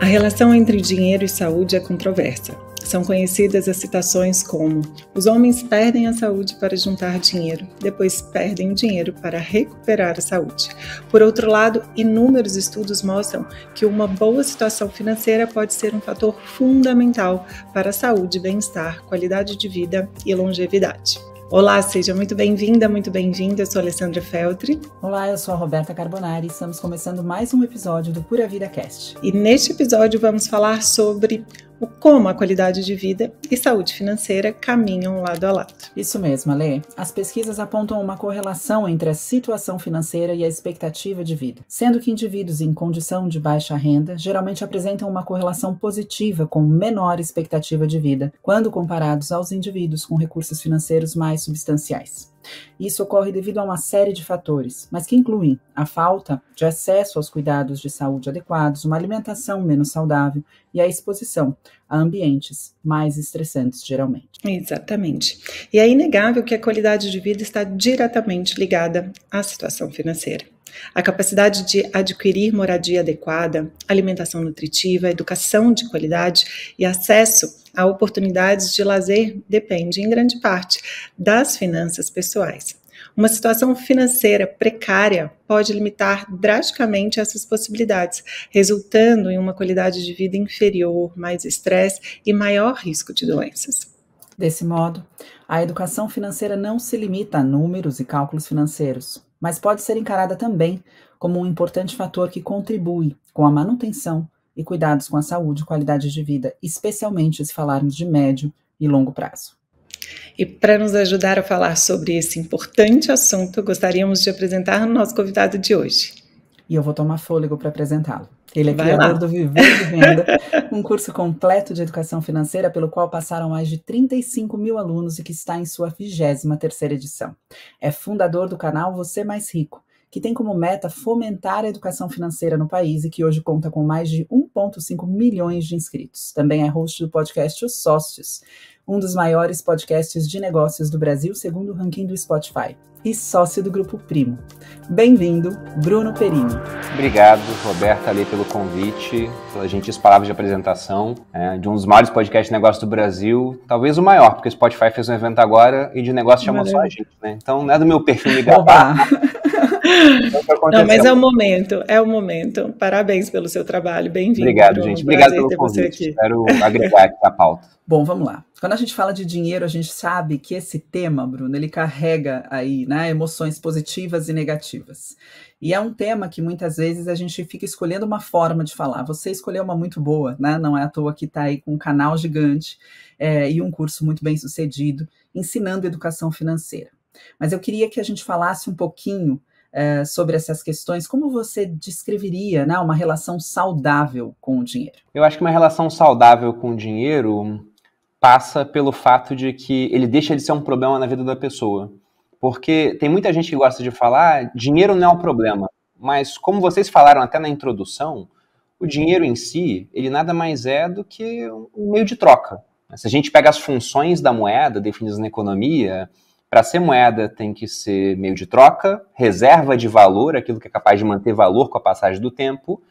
A relação entre dinheiro e saúde é controversa. São conhecidas as citações como: os homens perdem a saúde para juntar dinheiro, depois perdem o dinheiro para recuperar a saúde. Por outro lado, inúmeros estudos mostram que uma boa situação financeira pode ser um fator fundamental para a saúde, bem-estar, qualidade de vida e longevidade. Olá, seja muito bem-vinda, muito bem-vinda. Eu sou a Alessandra Feltri. Olá, eu sou a Roberta Carbonari. Estamos começando mais um episódio do Pura Vida Cast. E neste episódio vamos falar sobre como a qualidade de vida e saúde financeira caminham lado a lado. Isso mesmo, Ale. As pesquisas apontam uma correlação entre a situação financeira e a expectativa de vida, sendo que indivíduos em condição de baixa renda geralmente apresentam uma correlação positiva com menor expectativa de vida, quando comparados aos indivíduos com recursos financeiros mais substanciais. Isso ocorre devido a uma série de fatores, mas que incluem a falta de acesso aos cuidados de saúde adequados, uma alimentação menos saudável e a exposição a ambientes mais estressantes, geralmente. Exatamente. E é inegável que a qualidade de vida está diretamente ligada à situação financeira. A capacidade de adquirir moradia adequada, alimentação nutritiva, educação de qualidade e acesso a oportunidades de lazer depende, em grande parte, das finanças pessoais. Uma situação financeira precária pode limitar drasticamente essas possibilidades, resultando em uma qualidade de vida inferior, mais estresse e maior risco de doenças. Desse modo, a educação financeira não se limita a números e cálculos financeiros, mas pode ser encarada também como um importante fator que contribui com a manutenção e cuidados com a saúde e qualidade de vida, especialmente se falarmos de médio e longo prazo. E para nos ajudar a falar sobre esse importante assunto, gostaríamos de apresentar o nosso convidado de hoje. E eu vou tomar fôlego para apresentá-lo. Ele é criador do Viver de Venda, um curso completo de educação financeira pelo qual passaram mais de 35 mil alunos e que está em sua 23ª edição. É fundador do canal Você Mais Rico, que tem como meta fomentar a educação financeira no país e que hoje conta com mais de 1,5 milhões de inscritos. Também é host do podcast Os Sócios, um dos maiores podcasts de negócios do Brasil, segundo o ranking do Spotify, e sócio do Grupo Primo. Bem-vindo, Bruno Perini. Obrigado, Roberta, ali pelo convite, pelas gentis palavras de apresentação, de um dos maiores podcasts de negócios do Brasil, talvez o maior, porque o Spotify fez um evento agora e de negócio chamou só a gente, né? Então não é do meu perfil me gabar. Não, mas é o momento. Parabéns pelo seu trabalho, bem-vindo. Obrigado, Bruno. gente. Obrigado pelo convite. Espero agregar aqui a pauta. Bom, vamos lá. Quando a gente fala de dinheiro, a gente sabe que esse tema, Bruno, ele carrega aí, né, emoções positivas e negativas. E é um tema que muitas vezes a gente fica escolhendo uma forma de falar. Você escolheu uma muito boa, né? Não é à toa que está aí com um canal gigante e um curso muito bem sucedido, ensinando educação financeira. Mas eu queria que a gente falasse um pouquinho sobre essas questões. Como você descreveria, né, uma relação saudável com o dinheiro? Eu acho que uma relação saudável com o dinheiro passa pelo fato de que ele deixa de ser um problema na vida da pessoa. Porque tem muita gente que gosta de falar, dinheiro não é um problema. Mas como vocês falaram até na introdução, o dinheiro em si, ele nada mais é do que um meio de troca. Se a gente pega as funções da moeda definidas na economia, para ser moeda tem que ser meio de troca, reserva de valor, aquilo que é capaz de manter valor com a passagem do tempo.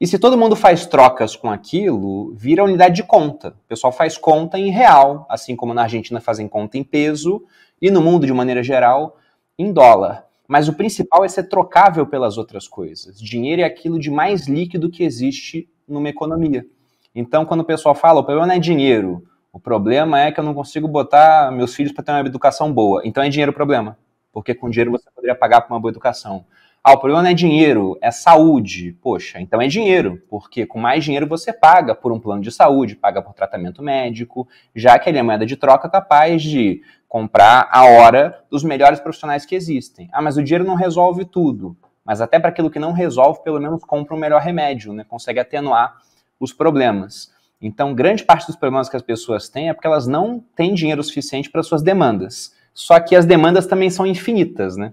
E se todo mundo faz trocas com aquilo, vira unidade de conta. O pessoal faz conta em real, assim como na Argentina fazem conta em peso, e no mundo, de maneira geral, em dólar. Mas o principal é ser trocável pelas outras coisas. Dinheiro é aquilo de mais líquido que existe numa economia. Então, quando o pessoal fala, o problema não é dinheiro, o problema é que eu não consigo botar meus filhos para ter uma educação boa. Então é dinheiro o problema, porque com dinheiro você poderia pagar por uma boa educação. O problema não é dinheiro, é saúde. Poxa, então é dinheiro, porque com mais dinheiro você paga por um plano de saúde, paga por tratamento médico, já que ele é moeda de troca capaz de comprar a hora dos melhores profissionais que existem. Mas o dinheiro não resolve tudo. Mas até para aquilo que não resolve, pelo menos compra um melhor remédio, né? Consegue atenuar os problemas. Então, grande parte dos problemas que as pessoas têm é porque elas não têm dinheiro suficiente para suas demandas. Só que as demandas também são infinitas, né?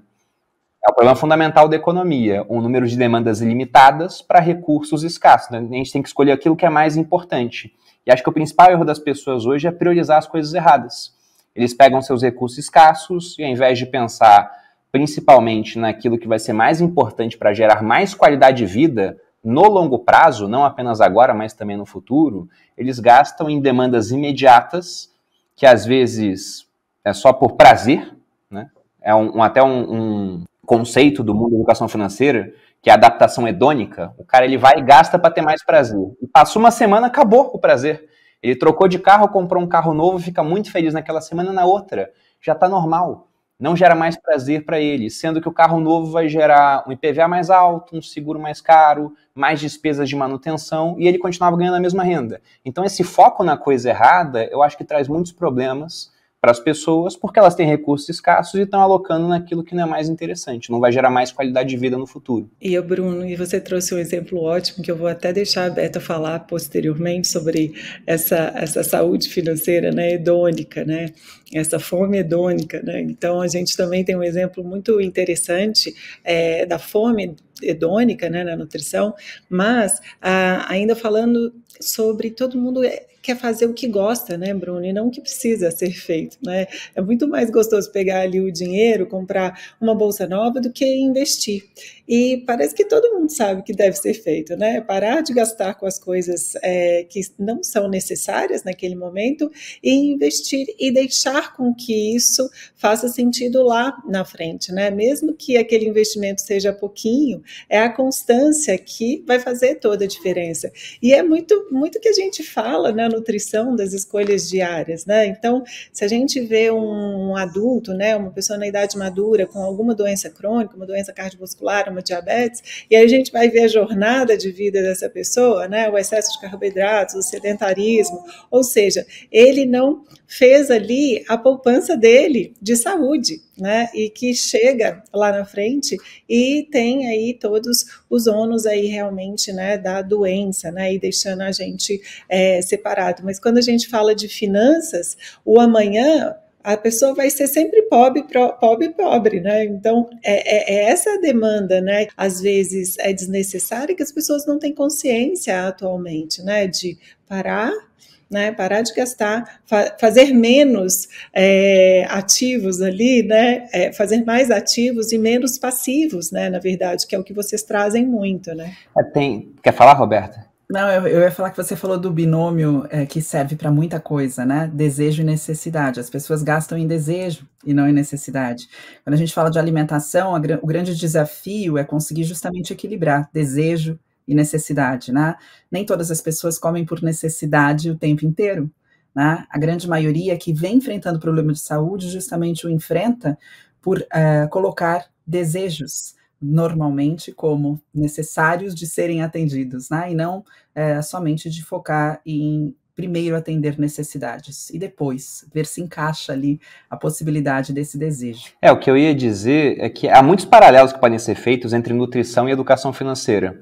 É o problema fundamental da economia, um número de demandas ilimitadas para recursos escassos. Né? A gente tem que escolher aquilo que é mais importante. E acho que o principal erro das pessoas hoje é priorizar as coisas erradas. Eles pegam seus recursos escassos e, ao invés de pensar principalmente naquilo que vai ser mais importante para gerar mais qualidade de vida, no longo prazo, não apenas agora, mas também no futuro, eles gastam em demandas imediatas, que às vezes é só por prazer, né? É até um conceito do mundo da educação financeira, que é a adaptação hedônica. O cara ele vai e gasta para ter mais prazer. E passou uma semana, acabou o prazer. Ele trocou de carro, comprou um carro novo, fica muito feliz naquela semana, na outra já está normal. Não gera mais prazer para ele, sendo que o carro novo vai gerar um IPVA mais alto, um seguro mais caro, mais despesas de manutenção, e ele continuava ganhando a mesma renda. Então esse foco na coisa errada, eu acho que traz muitos problemas para as pessoas, porque elas têm recursos escassos e estão alocando naquilo que não é mais interessante, não vai gerar mais qualidade de vida no futuro. E Bruno, e você trouxe um exemplo ótimo, que eu vou até deixar a Beta falar posteriormente sobre essa saúde financeira, né, hedônica, né, essa fome hedônica, né? Então a gente também tem um exemplo muito interessante da fome hedônica, né, na nutrição, mas ainda falando sobre todo mundo quer fazer o que gosta, né, Bruno, e não o que precisa ser feito, né? É muito mais gostoso pegar ali o dinheiro, comprar uma bolsa nova do que investir. E parece que todo mundo sabe que deve ser feito, né? Parar de gastar com as coisas que não são necessárias naquele momento e investir e deixar com que isso faça sentido lá na frente, né? Mesmo que aquele investimento seja pouquinho, é a constância que vai fazer toda a diferença. E é muito, muito que a gente fala na nutrição das escolhas diárias, né? Então, se a gente vê um adulto, né, uma pessoa na idade madura com alguma doença crônica, uma doença cardiovascular, uma diabetes, e aí a gente vai ver a jornada de vida dessa pessoa, né, o excesso de carboidratos, o sedentarismo, ou seja, ele não fez ali a poupança dele de saúde, né, e que chega lá na frente e tem aí todos os ônus aí realmente, né, da doença, né, e deixando a gente separado. Mas quando a gente fala de finanças, o amanhã a pessoa vai ser sempre pobre, né? Então, essa demanda, né? Às vezes é desnecessária, que as pessoas não têm consciência atualmente, né? De parar, né? Parar de gastar, fazer menos ativos ali, né? Fazer mais ativos e menos passivos, né? Na verdade, que é o que vocês trazem muito, né? Quer falar, Roberta? Não, eu ia falar que você falou do binômio que serve para muita coisa, né? Desejo e necessidade. As pessoas gastam em desejo e não em necessidade. Quando a gente fala de alimentação, o grande desafio é conseguir justamente equilibrar desejo e necessidade, né? Nem todas as pessoas comem por necessidade o tempo inteiro, né? A grande maioria que vem enfrentando problema de saúde justamente o enfrenta por colocar desejos normalmente como necessários de serem atendidos, né? E não somente de focar em primeiro atender necessidades e depois ver se encaixa ali a possibilidade desse desejo. O que eu ia dizer é que há muitos paralelos que podem ser feitos entre nutrição e educação financeira.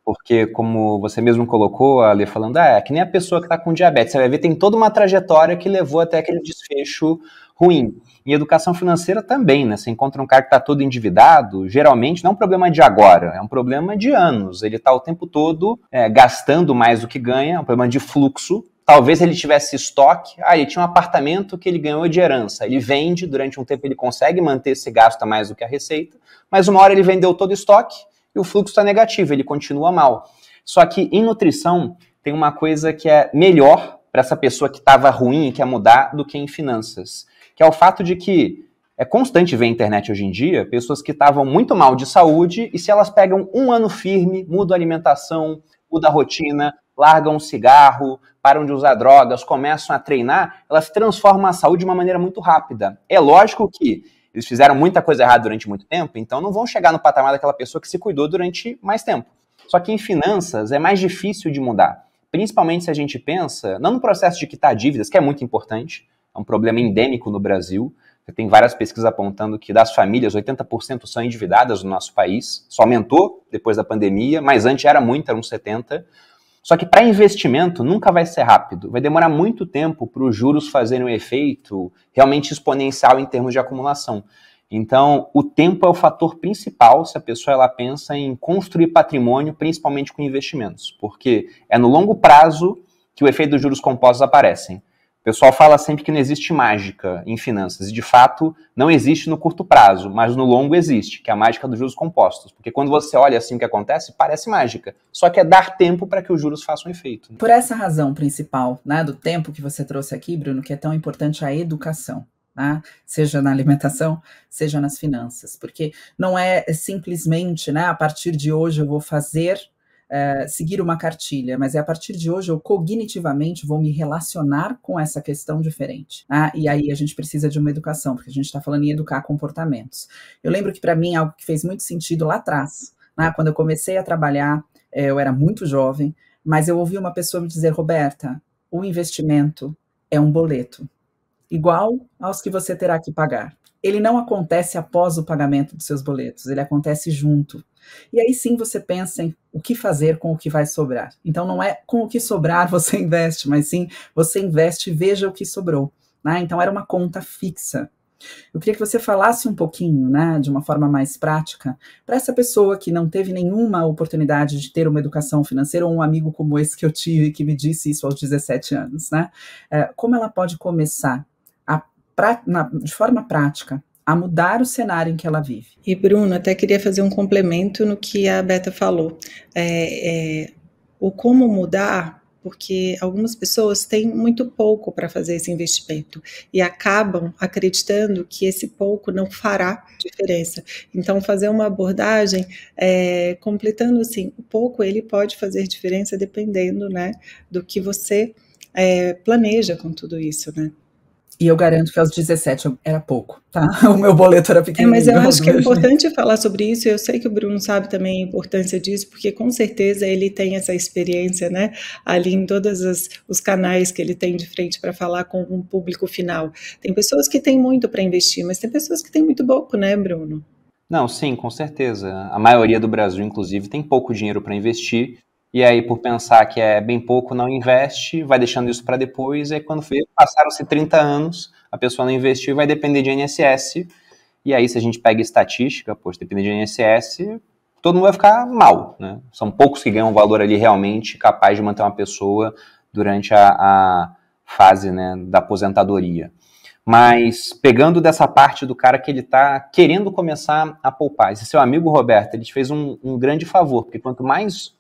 Porque, como você mesmo colocou, Ali, falando, é que nem a pessoa que está com diabetes, você vai ver, tem toda uma trajetória que levou até aquele desfecho ruim. Em educação financeira também, né? Você encontra um cara que está todo endividado, geralmente não é um problema de agora, é um problema de anos. Ele está o tempo todo gastando mais do que ganha, é um problema de fluxo. Talvez ele tivesse estoque, ele tinha um apartamento que ele ganhou de herança, ele vende, durante um tempo ele consegue manter esse gasto a mais do que a receita, mas uma hora ele vendeu todo o estoque, e o fluxo está negativo, ele continua mal. Só que em nutrição tem uma coisa que é melhor para essa pessoa que estava ruim e quer mudar do que em finanças, que é o fato de que é constante ver na internet hoje em dia pessoas que estavam muito mal de saúde e se elas pegam um ano firme, mudam a alimentação, mudam a rotina, largam o cigarro, param de usar drogas, começam a treinar, elas transformam a saúde de uma maneira muito rápida. É lógico que eles fizeram muita coisa errada durante muito tempo, então não vão chegar no patamar daquela pessoa que se cuidou durante mais tempo. Só que em finanças é mais difícil de mudar, principalmente se a gente pensa, não no processo de quitar dívidas, que é muito importante, é um problema endêmico no Brasil. Tem várias pesquisas apontando que das famílias, 80% são endividadas no nosso país. Isso aumentou depois da pandemia, mas antes era muito, era uns 70%. Só que para investimento nunca vai ser rápido. Vai demorar muito tempo para os juros fazerem um efeito realmente exponencial em termos de acumulação. Então, o tempo é o fator principal se a pessoa ela pensa em construir patrimônio, principalmente com investimentos. Porque é no longo prazo que o efeito dos juros compostos aparecem. O pessoal fala sempre que não existe mágica em finanças, e de fato não existe no curto prazo, mas no longo existe, que é a mágica dos juros compostos. Porque quando você olha assim o que acontece, parece mágica, só que é dar tempo para que os juros façam efeito. Por essa razão principal, né, do tempo que você trouxe aqui, Bruno, que é tão importante a educação, né, seja na alimentação, seja nas finanças, porque não é simplesmente, né, a partir de hoje eu vou seguir uma cartilha, mas é a partir de hoje eu cognitivamente vou me relacionar com essa questão diferente. E aí a gente precisa de uma educação, porque a gente está falando em educar comportamentos. Eu lembro que para mim algo que fez muito sentido lá atrás, quando eu comecei a trabalhar, eu era muito jovem, mas eu ouvi uma pessoa me dizer, Roberta, o investimento é um boleto, igual aos que você terá que pagar. Ele não acontece após o pagamento dos seus boletos, ele acontece junto. E aí sim você pensa em o que fazer com o que vai sobrar. Então não é com o que sobrar você investe, mas sim você investe e veja o que sobrou. Então era uma conta fixa. Eu queria que você falasse um pouquinho, de uma forma mais prática, para essa pessoa que não teve nenhuma oportunidade de ter uma educação financeira, ou um amigo como esse que eu tive, que me disse isso aos 17 anos, como ela pode começar de forma prática a mudar o cenário em que ela vive. E Bruno, até queria fazer um complemento no que a Beta falou. O como mudar, porque algumas pessoas têm muito pouco para fazer esse investimento e acabam acreditando que esse pouco não fará diferença. Então, fazer uma abordagem completando assim, o pouco ele pode fazer diferença dependendo, do que você planeja com tudo isso, E eu garanto que aos 17 era pouco, tá? O meu boleto era pequeno. Mas eu acho que é importante falar sobre isso, eu sei que o Bruno sabe também a importância disso, porque com certeza ele tem essa experiência, ali em todos os canais que ele tem de frente para falar com um público final. Tem pessoas que têm muito para investir, mas tem pessoas que têm muito pouco, Bruno? Não, sim, com certeza. A maioria do Brasil, inclusive, tem pouco dinheiro para investir, e aí, por pensar que é bem pouco, não investe, vai deixando isso para depois, e aí quando passaram-se 30 anos, a pessoa não investiu, vai depender de INSS, e aí se a gente pega estatística, depender de INSS, todo mundo vai ficar mal, São poucos que ganham valor ali realmente capaz de manter uma pessoa durante a fase, da aposentadoria. Mas pegando dessa parte do cara que ele está querendo começar a poupar, esse seu amigo Roberto, ele te fez um grande favor, porque quanto mais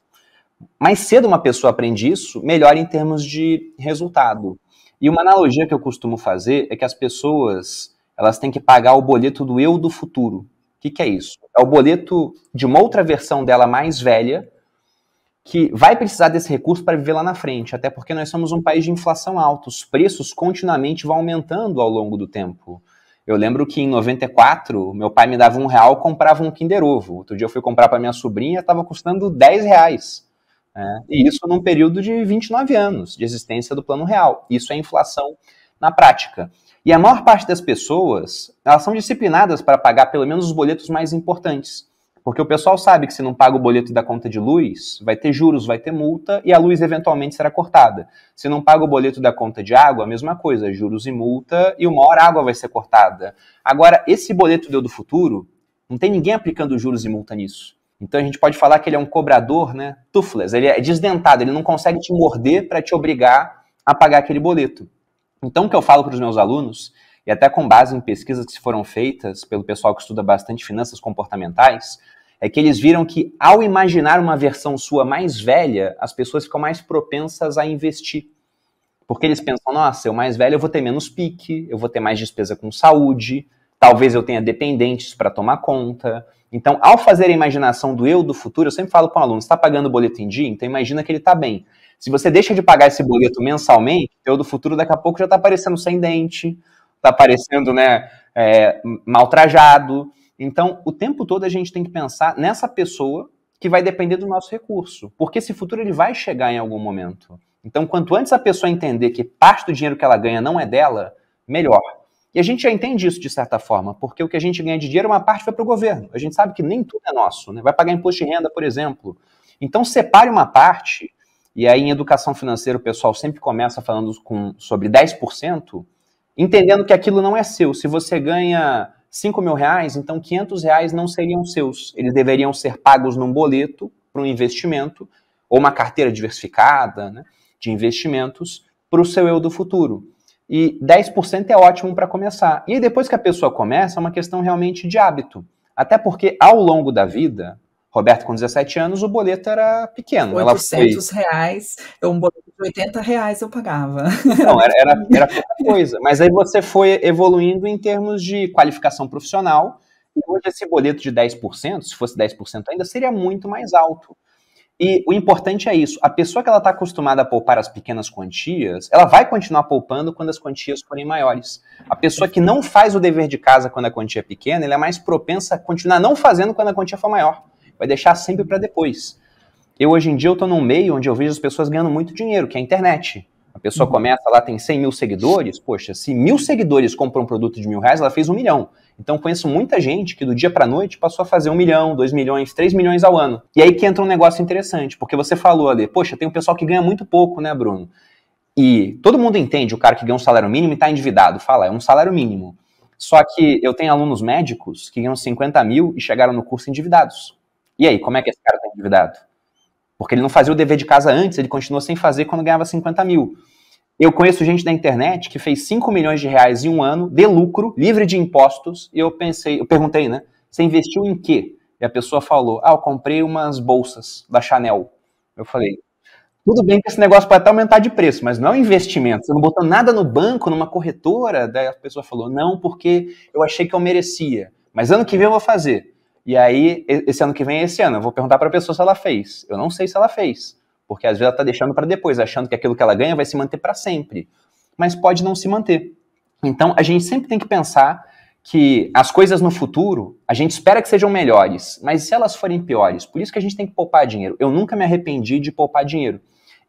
cedo uma pessoa aprende isso, melhor em termos de resultado. E uma analogia que eu costumo fazer é que as pessoas elas têm que pagar o boleto do eu do futuro. O que é isso? É o boleto de uma outra versão dela mais velha, que vai precisar desse recurso para viver lá na frente, até porque nós somos um país de inflação alta, os preços continuamente vão aumentando ao longo do tempo. Eu lembro que em 94, meu pai me dava R$1, comprava um Kinder Ovo. Outro dia eu fui comprar para minha sobrinha, estava custando R$10. E isso num período de 29 anos de existência do Plano Real. Isso é inflação na prática. E a maior parte das pessoas, elas são disciplinadas para pagar pelo menos os boletos mais importantes. Porque o pessoal sabe que se não paga o boleto da conta de luz, vai ter juros, vai ter multa e a luz eventualmente será cortada. Se não paga o boleto da conta de água, a mesma coisa, juros e multa e uma hora a água vai ser cortada. Agora, esse boleto do futuro, não tem ninguém aplicando juros e multa nisso. Então a gente pode falar que ele é um cobrador, toothless, ele é desdentado, ele não consegue te morder para te obrigar a pagar aquele boleto. Então o que eu falo para os meus alunos, e até com base em pesquisas que foram feitas pelo pessoal que estuda bastante finanças comportamentais, é que eles viram que ao imaginar uma versão sua mais velha, as pessoas ficam mais propensas a investir. Porque eles pensam, nossa, eu mais velho eu vou ter menos pique, eu vou ter mais despesa com saúde, talvez eu tenha dependentes para tomar conta. Então, ao fazer a imaginação do eu do futuro, eu sempre falo para o aluno, você está pagando o boleto em dia, então imagina que ele está bem. Se você deixa de pagar esse boleto mensalmente, o eu do futuro daqui a pouco já está aparecendo sem dente, está aparecendo mal trajado. Então, o tempo todo a gente tem que pensar nessa pessoa que vai depender do nosso recurso, porque esse futuro ele vai chegar em algum momento. Então, quanto antes a pessoa entender que parte do dinheiro que ela ganha não é dela, melhor. E a gente já entende isso de certa forma, porque o que a gente ganha de dinheiro, uma parte vai para o governo. A gente sabe que nem tudo é nosso, vai pagar imposto de renda, por exemplo. Então, separe uma parte, e aí em educação financeira o pessoal sempre começa falando sobre 10%, entendendo que aquilo não é seu. Se você ganha R$5.000, então R$500 não seriam seus. Eles deveriam ser pagos num boleto para um investimento, ou uma carteira diversificada de investimentos para o seu eu do futuro. E 10% é ótimo para começar. E aí, depois que a pessoa começa, é uma questão realmente de hábito. Até porque, ao longo da vida, Roberto, com 17 anos, o boleto era pequeno. R$800, um boleto de R$80 eu pagava. Não, era pouca coisa. Mas aí você foi evoluindo em termos de qualificação profissional. E hoje esse boleto de 10%, se fosse 10% ainda, seria muito mais alto. E o importante é isso. A pessoa que ela está acostumada a poupar as pequenas quantias, ela vai continuar poupando quando as quantias forem maiores. A pessoa que não faz o dever de casa quando a quantia é pequena, ela é mais propensa a continuar não fazendo quando a quantia for maior. Vai deixar sempre para depois. Hoje em dia, eu estou num meio onde eu vejo as pessoas ganhando muito dinheiro, que é a internet. A pessoa começa lá, tem 100 mil seguidores. Poxa, se 1.000 seguidores compram um produto de R$1.000, ela fez 1 milhão. Então, conheço muita gente que do dia para a noite passou a fazer 1 milhão, 2 milhões, 3 milhões ao ano. E aí que entra um negócio interessante, porque você falou ali, poxa, tem um pessoal que ganha muito pouco, né, Bruno? E todo mundo entende o cara que ganha um salário mínimo e está endividado. Fala, é um salário mínimo. Só que eu tenho alunos médicos que ganham 50 mil e chegaram no curso endividados. E aí, como é que esse cara está endividado? Porque ele não fazia o dever de casa antes, ele continuou sem fazer quando ganhava 50 mil. Eu conheço gente da internet que fez 5 milhões de reais em um ano de lucro, livre de impostos, e eu perguntei, né? Você investiu em quê? E a pessoa falou, eu comprei umas bolsas da Chanel. Eu falei, tudo bem que esse negócio pode até aumentar de preço, mas não é um investimento. Você não botou nada no banco, numa corretora? Daí a pessoa falou, não, porque eu achei que eu merecia. Mas ano que vem eu vou fazer. E aí, esse ano que vem é esse ano. Eu vou perguntar para a pessoa se ela fez. Eu não sei se ela fez. Porque às vezes ela está deixando para depois, achando que aquilo que ela ganha vai se manter para sempre. Mas pode não se manter. Então, a gente sempre tem que pensar que as coisas no futuro, a gente espera que sejam melhores. Mas e se elas forem piores? Por isso que a gente tem que poupar dinheiro. Eu nunca me arrependi de poupar dinheiro.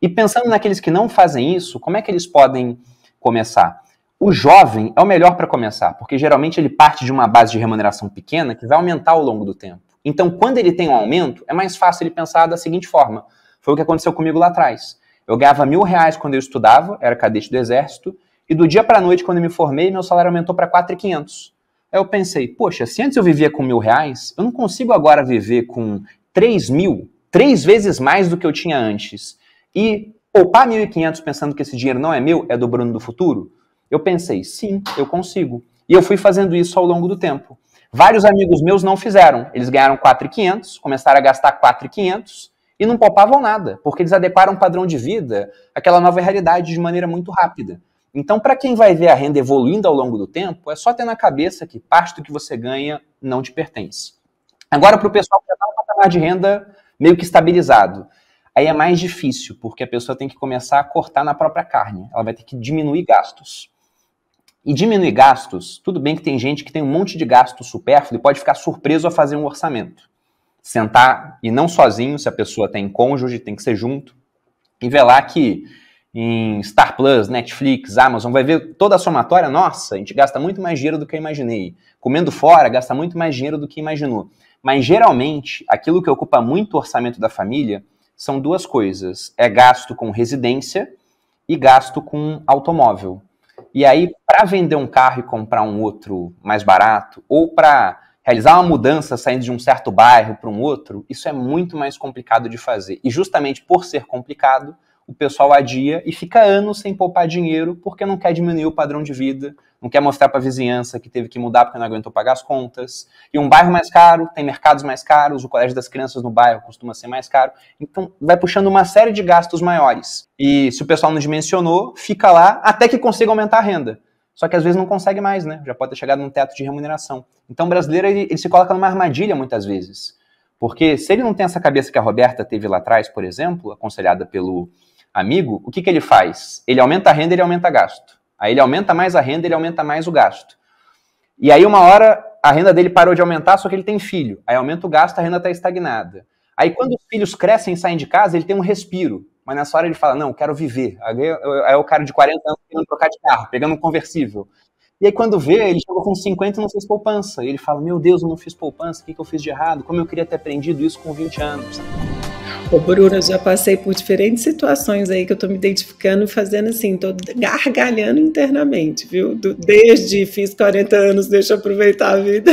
E pensando naqueles que não fazem isso, como é que eles podem começar? O jovem é o melhor para começar, porque geralmente ele parte de uma base de remuneração pequena que vai aumentar ao longo do tempo. Então, quando ele tem um aumento, é mais fácil ele pensar da seguinte forma. Foi o que aconteceu comigo lá atrás. Eu ganhava R$1.000 quando eu estudava, era cadete do Exército, e do dia para a noite, quando eu me formei, meu salário aumentou para R$4.500. Aí eu pensei, poxa, se antes eu vivia com R$1.000, eu não consigo agora viver com 3 mil, 3 vezes mais do que eu tinha antes. E poupar 1.500 pensando que esse dinheiro não é meu, é do Bruno do futuro? Eu pensei, sim, eu consigo. E eu fui fazendo isso ao longo do tempo. Vários amigos meus não fizeram. Eles ganharam 4.500, começaram a gastar 4.500 e não poupavam nada, porque eles adequaram o padrão de vida àquela nova realidade de maneira muito rápida. Então, para quem vai ver a renda evoluindo ao longo do tempo, é só ter na cabeça que parte do que você ganha não te pertence. Agora, para o pessoal que já está no patamar de renda meio que estabilizado, aí é mais difícil, porque a pessoa tem que começar a cortar na própria carne. Ela vai ter que diminuir gastos. E diminuir gastos, tudo bem que tem gente que tem um monte de gasto supérfluo e pode ficar surpreso a fazer um orçamento. Sentar, e não sozinho, se a pessoa tem cônjuge, tem que ser junto, e ver lá que em Star Plus, Netflix, Amazon, vai ver toda a somatória, nossa, a gente gasta muito mais dinheiro do que eu imaginei. Comendo fora, gasta muito mais dinheiro do que imaginou. Mas, geralmente, aquilo que ocupa muito o orçamento da família são duas coisas. É gasto com residência e gasto com automóvel. E aí, para vender um carro e comprar um outro mais barato, ou para realizar uma mudança saindo de um certo bairro para um outro, isso é muito mais complicado de fazer. E justamente por ser complicado, o pessoal adia e fica anos sem poupar dinheiro porque não quer diminuir o padrão de vida, não quer mostrar para a vizinhança que teve que mudar porque não aguentou pagar as contas. E um bairro mais caro, tem mercados mais caros, o colégio das crianças no bairro costuma ser mais caro. Então vai puxando uma série de gastos maiores. E se o pessoal não dimensionou, fica lá até que consiga aumentar a renda. Só que às vezes não consegue mais, né? Já pode ter chegado num teto de remuneração. Então o brasileiro ele se coloca numa armadilha muitas vezes. Porque se ele não tem essa cabeça que a Roberta teve lá atrás, por exemplo, aconselhada pelo amigo, o que ele faz? Ele aumenta a renda, ele aumenta gasto. Aí ele aumenta mais a renda, ele aumenta mais o gasto. E aí uma hora a renda dele parou de aumentar, só que ele tem filho. Aí aumenta o gasto, a renda está estagnada. Aí quando os filhos crescem e saem de casa, ele tem um respiro. Mas nessa hora ele fala, não, quero viver. Aí é o cara de 40 anos querendo trocar de carro, pegando um conversível. E aí quando vê, ele chegou com 50 e não fez poupança. E ele fala, meu Deus, eu não fiz poupança, o que eu fiz de errado? Como eu queria ter aprendido isso com 20 anos. Ô, Bruna, já passei por diferentes situações aí que eu tô me identificando e fazendo assim, tô gargalhando internamente, viu? Desde fiz 40 anos, deixa eu aproveitar a vida.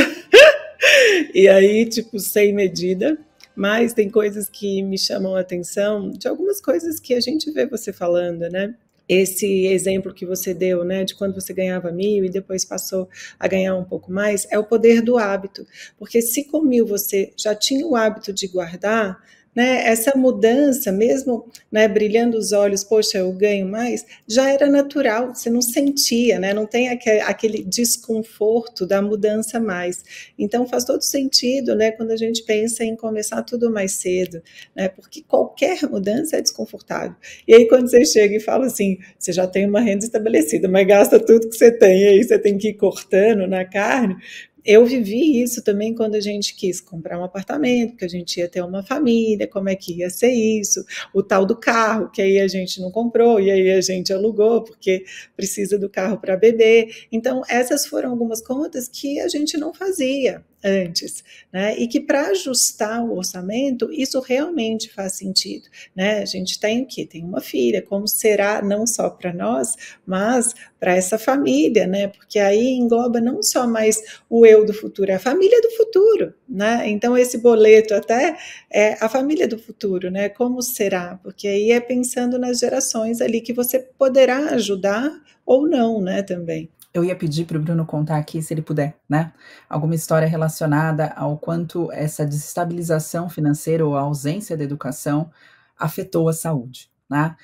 E aí, tipo, sem medida. Mas tem coisas que me chamam a atenção, de algumas coisas que a gente vê você falando, né? esse exemplo que você deu, né, de quando você ganhava 1.000 e depois passou a ganhar um pouco mais, é o poder do hábito, porque se com 1.000 você já tinha o hábito de guardar, né, essa mudança, mesmo, né, brilhando os olhos, poxa, eu ganho mais, já era natural, você não sentia, né, não tem aquele desconforto da mudança mais. Então faz todo sentido, né, quando a gente pensa em começar tudo mais cedo, né, porque qualquer mudança é desconfortável. E aí quando você chega e fala assim, você já tem uma renda estabelecida, mas gasta tudo que você tem, e aí você tem que ir cortando na carne. Eu vivi isso também quando a gente quis comprar um apartamento, que a gente ia ter uma família, como é que ia ser isso, o tal do carro, que aí a gente não comprou, e aí a gente alugou, porque precisa do carro para beber. Então, essas foram algumas contas que a gente não fazia antes, né? E que para ajustar o orçamento, isso realmente faz sentido, né? A gente tem o quê? Tem uma filha, como será não só para nós, mas para essa família, né? Porque aí engloba não só mais o eu do futuro, é a família do futuro, né? Então esse boleto até é a família do futuro, né? Como será? Porque aí é pensando nas gerações ali que você poderá ajudar ou não, né? Também. Eu ia pedir para o Bruno contar aqui, se ele puder, né? Alguma história relacionada ao quanto essa desestabilização financeira ou a ausência da educação afetou a saúde, né?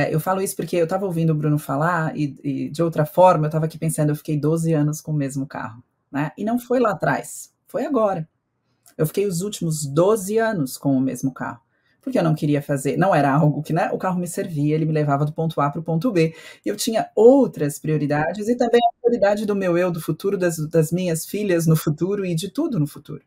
Eu falo isso porque eu estava ouvindo o Bruno falar e de outra forma eu estava aqui pensando, eu fiquei 12 anos com o mesmo carro, né? E não foi lá atrás, foi agora. Eu fiquei os últimos 12 anos com o mesmo carro. Porque eu não queria fazer, não era algo que, né, o carro me servia, ele me levava do ponto A para o ponto B. Eu tinha outras prioridades e também a prioridade do meu eu do futuro, das minhas filhas no futuro e de tudo no futuro.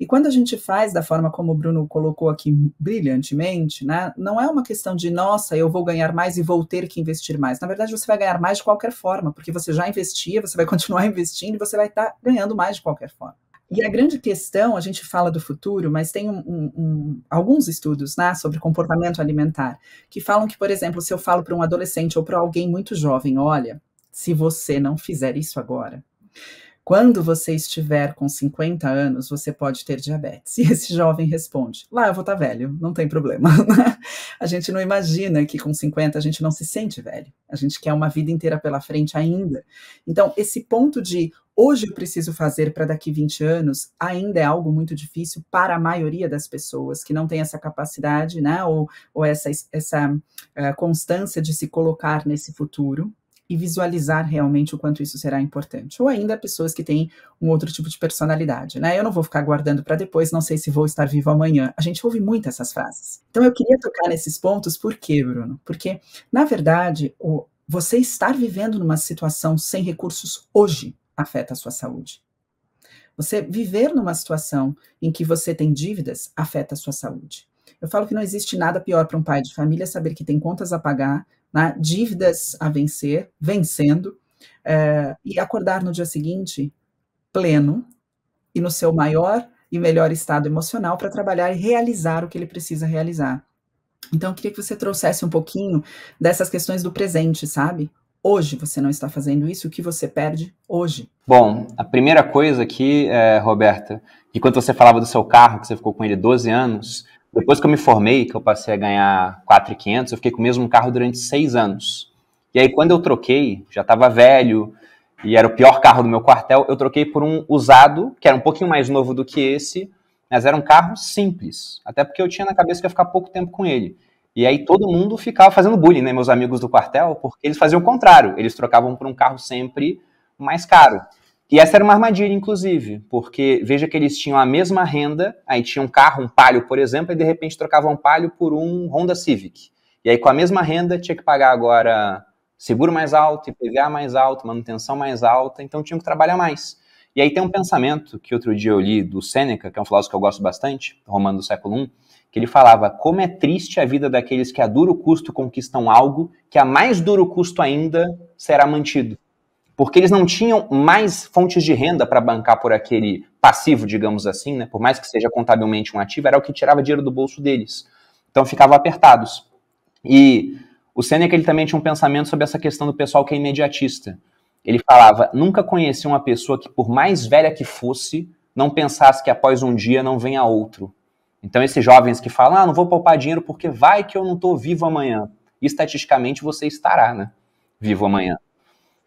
E quando a gente faz da forma como o Bruno colocou aqui brilhantemente, né, não é uma questão de, nossa, eu vou ganhar mais e vou ter que investir mais. Na verdade, você vai ganhar mais de qualquer forma, porque você já investia, você vai continuar investindo e você vai estar ganhando mais de qualquer forma. E a grande questão, a gente fala do futuro, mas tem alguns estudos, né, sobre comportamento alimentar, que falam que, por exemplo, se eu falo para um adolescente ou para alguém muito jovem, olha, se você não fizer isso agora, quando você estiver com 50 anos, você pode ter diabetes. E esse jovem responde, lá eu vou estar velho, não tem problema. A gente não imagina que com 50 a gente não se sente velho. A gente quer uma vida inteira pela frente ainda. Então, esse ponto de hoje eu preciso fazer para daqui 20 anos ainda é algo muito difícil para a maioria das pessoas que não tem essa capacidade, né, ou essa constância de se colocar nesse futuro e visualizar realmente o quanto isso será importante. Ou ainda pessoas que têm um outro tipo de personalidade, né? Eu não vou ficar guardando para depois, não sei se vou estar vivo amanhã. A gente ouve muito essas frases. Então eu queria tocar nesses pontos, por quê, Bruno? Porque, na verdade, você estar vivendo numa situação sem recursos hoje afeta a sua saúde. Você viver numa situação em que você tem dívidas afeta a sua saúde. Eu falo que não existe nada pior para um pai de família saber que tem contas a pagar, né, dívidas a vencer, vencendo, e acordar no dia seguinte pleno e no seu maior e melhor estado emocional para trabalhar e realizar o que ele precisa realizar. Então, eu queria que você trouxesse um pouquinho dessas questões do presente, sabe? Hoje você não está fazendo isso, o que você perde hoje? Bom, a primeira coisa aqui, Roberta, que quando você falava do seu carro, que você ficou com ele 12 anos, depois que eu me formei, que eu passei a ganhar 4.500, eu fiquei com o mesmo carro durante 6 anos. E aí, quando eu troquei, já estava velho, e era o pior carro do meu quartel, eu troquei por um usado, que era um pouquinho mais novo do que esse, mas era um carro simples, até porque eu tinha na cabeça que ia ficar pouco tempo com ele. E aí todo mundo ficava fazendo bullying, né, meus amigos do quartel, porque eles faziam o contrário, eles trocavam por um carro sempre mais caro. E essa era uma armadilha, inclusive, porque veja que eles tinham a mesma renda, aí tinha um carro, um Palio, por exemplo, e de repente trocavam um Palio por um Honda Civic. E aí com a mesma renda tinha que pagar agora seguro mais alto, IPVA mais alto, manutenção mais alta, então tinham que trabalhar mais. E aí tem um pensamento que outro dia eu li do Sêneca, que é um filósofo que eu gosto bastante, romano do século I, que ele falava, como é triste a vida daqueles que a duro custo conquistam algo que a mais duro custo ainda será mantido. Porque eles não tinham mais fontes de renda para bancar por aquele passivo, digamos assim, né? Por mais que seja contabilmente um ativo, era o que tirava dinheiro do bolso deles. Então ficavam apertados. E o Sêneca ele também tinha um pensamento sobre essa questão do pessoal que é imediatista. Ele falava, nunca conheci uma pessoa que, por mais velha que fosse, não pensasse que após um dia não venha outro. Então esses jovens que falam, não vou poupar dinheiro porque vai que eu não estou vivo amanhã. estatisticamente você estará, né, vivo amanhã.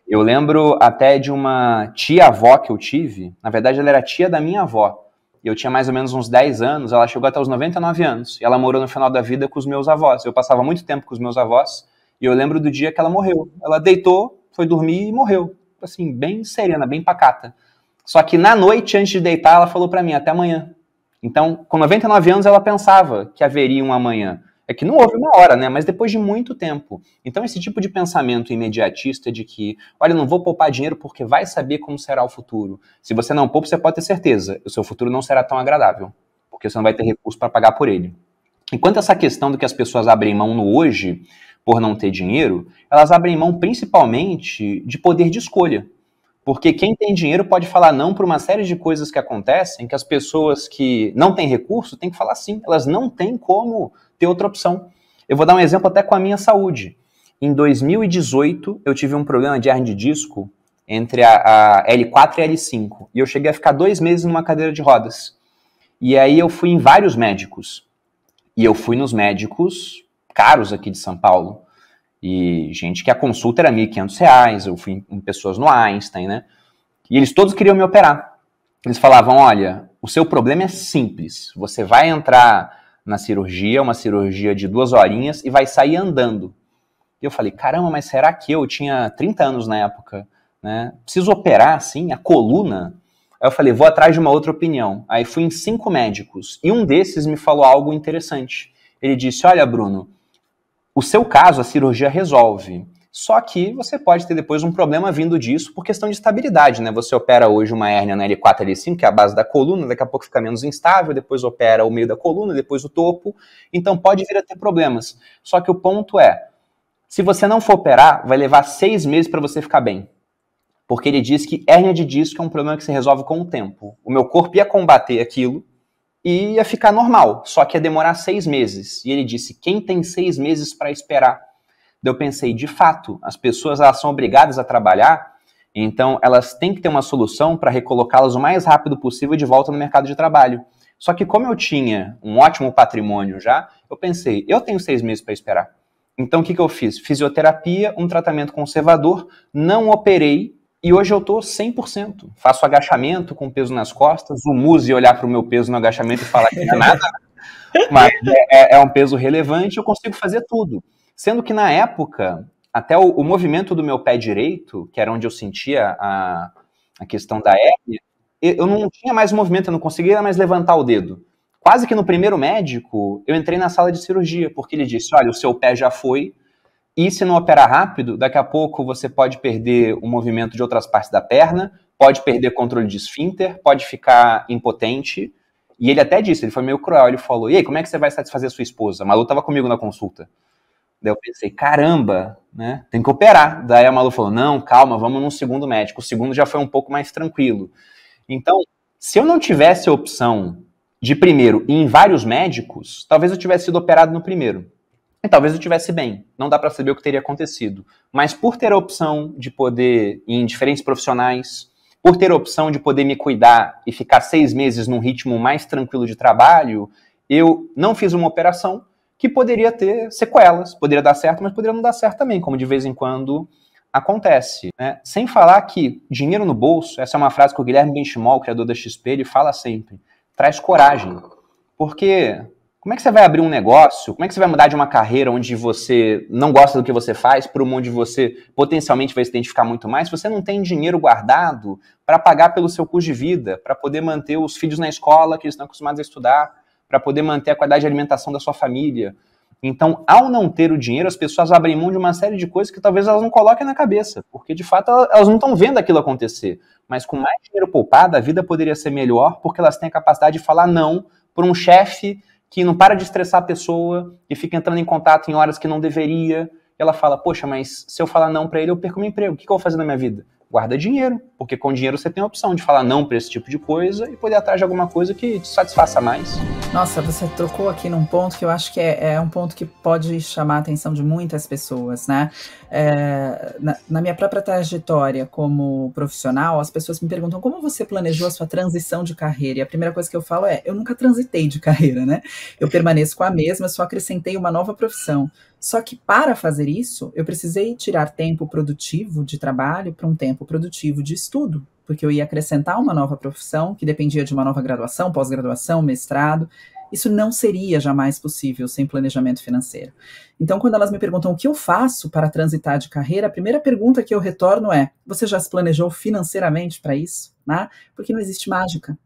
Eu lembro até de uma tia-avó que eu tive, na verdade ela era tia da minha avó, e eu tinha mais ou menos uns 10 anos, ela chegou até os 99 anos, e ela morou no final da vida com os meus avós. Eu passava muito tempo com os meus avós, e eu lembro do dia que ela morreu. Ela deitou, foi dormir e morreu, assim, bem serena, bem pacata. Só que na noite, antes de deitar, ela falou pra mim, até amanhã. Então, com 99 anos, ela pensava que haveria um amanhã. É que não houve uma hora, né? Mas depois de muito tempo. Então, esse tipo de pensamento imediatista de que, olha, não vou poupar dinheiro porque vai saber como será o futuro. Se você não poupa, você pode ter certeza, o seu futuro não será tão agradável, porque você não vai ter recurso para pagar por ele. Enquanto essa questão do que as pessoas abrem mão no hoje, por não ter dinheiro, elas abrem mão principalmente de poder de escolha. Porque quem tem dinheiro pode falar não para uma série de coisas que acontecem, que as pessoas que não têm recurso têm que falar sim. Elas não têm como ter outra opção. Eu vou dar um exemplo até com a minha saúde. Em 2018, eu tive um problema de hernia de disco entre a L4 e a L5. E eu cheguei a ficar 2 meses numa cadeira de rodas. E aí eu fui em vários médicos. E eu fui nos médicos caros aqui de São Paulo. E gente que a consulta era R$1.500, eu fui em pessoas no Einstein, né? E eles todos queriam me operar. Eles falavam, olha, o seu problema é simples, você vai entrar na cirurgia, uma cirurgia de 2 horinhas, e vai sair andando. E eu falei, caramba, mas será que eu tinha 30 anos na época, né? Preciso operar, assim, a coluna? Aí eu falei, vou atrás de uma outra opinião. Aí fui em 5 médicos, e um desses me falou algo interessante. Ele disse, olha, Bruno, o seu caso, a cirurgia resolve. Só que você pode ter depois um problema vindo disso por questão de estabilidade, né? Você opera hoje uma hérnia na L4, L5, que é a base da coluna, daqui a pouco fica menos instável, depois opera o meio da coluna, depois o topo. Então pode vir a ter problemas. Só que o ponto é, se você não for operar, vai levar 6 meses para você ficar bem. Porque ele diz que hérnia de disco é um problema que se resolve com o tempo. O meu corpo ia combater aquilo, e ia ficar normal, só que ia demorar 6 meses. E ele disse, quem tem 6 meses para esperar? Daí eu pensei, de fato, as pessoas elas são obrigadas a trabalhar, então elas têm que ter uma solução para recolocá-las o mais rápido possível de volta no mercado de trabalho. Só que como eu tinha um ótimo patrimônio já, eu pensei, eu tenho 6 meses para esperar. Então o que eu fiz? Fisioterapia, um tratamento conservador, não operei, e hoje eu tô 100%. Faço agachamento com peso nas costas, o Muzi olhar para o meu peso no agachamento e falar que não é nada, mas é um peso relevante, eu consigo fazer tudo. Sendo que na época, até o movimento do meu pé direito, que era onde eu sentia a questão da hérnia, eu não tinha mais movimento, eu não conseguia mais levantar o dedo. Quase que no primeiro médico, eu entrei na sala de cirurgia, porque ele disse, olha, o seu pé já foi, e se não operar rápido, daqui a pouco você pode perder o movimento de outras partes da perna, pode perder controle de esfíncter, pode ficar impotente. E ele até disse, ele foi meio cruel, ele falou, e aí, como é que você vai satisfazer a sua esposa? A Malu estava comigo na consulta. Daí eu pensei, caramba, né, tem que operar. Daí a Malu falou, não, calma, vamos num segundo médico. O segundo já foi um pouco mais tranquilo. Então, se eu não tivesse a opção de primeiro ir em vários médicos, talvez eu tivesse sido operado no primeiro. E talvez eu estivesse bem, não dá para saber o que teria acontecido. Mas por ter a opção de poder ir em diferentes profissionais, por ter a opção de poder me cuidar e ficar 6 meses num ritmo mais tranquilo de trabalho, eu não fiz uma operação que poderia ter sequelas, poderia dar certo, mas poderia não dar certo também, como de vez em quando acontece, né? Sem falar que dinheiro no bolso, essa é uma frase que o Guilherme Benchimol, o criador da XP, ele fala sempre, traz coragem, porque como é que você vai abrir um negócio? Como é que você vai mudar de uma carreira onde você não gosta do que você faz para uma onde você potencialmente vai se identificar muito mais se você não tem dinheiro guardado para pagar pelo seu custo de vida, para poder manter os filhos na escola que eles estão acostumados a estudar, para poder manter a qualidade de alimentação da sua família? Então, ao não ter o dinheiro, as pessoas abrem mão de uma série de coisas que talvez elas não coloquem na cabeça, porque de fato elas não estão vendo aquilo acontecer. Mas com mais dinheiro poupado, a vida poderia ser melhor, porque elas têm a capacidade de falar não por um chefe que não para de estressar a pessoa e fica entrando em contato em horas que não deveria. E ela fala, poxa, mas se eu falar não para ele, eu perco meu emprego. O que eu vou fazer na minha vida? Guarda dinheiro, porque com dinheiro você tem a opção de falar não para esse tipo de coisa e poder ir atrás de alguma coisa que te satisfaça mais. Nossa, você tocou aqui num ponto que eu acho que é um ponto que pode chamar a atenção de muitas pessoas, né? Na minha própria trajetória como profissional, as pessoas me perguntam como você planejou a sua transição de carreira, e a primeira coisa que eu falo é, eu nunca transitei de carreira, né? Eu permaneço com a mesma, só acrescentei uma nova profissão. Só que para fazer isso, eu precisei tirar tempo produtivo de trabalho para um tempo produtivo de estudo, porque eu ia acrescentar uma nova profissão que dependia de uma nova graduação, pós-graduação, mestrado. Isso não seria jamais possível sem planejamento financeiro. Então, quando elas me perguntam o que eu faço para transitar de carreira, a primeira pergunta que eu retorno é: você já se planejou financeiramente para isso? Né? Porque não existe mágica.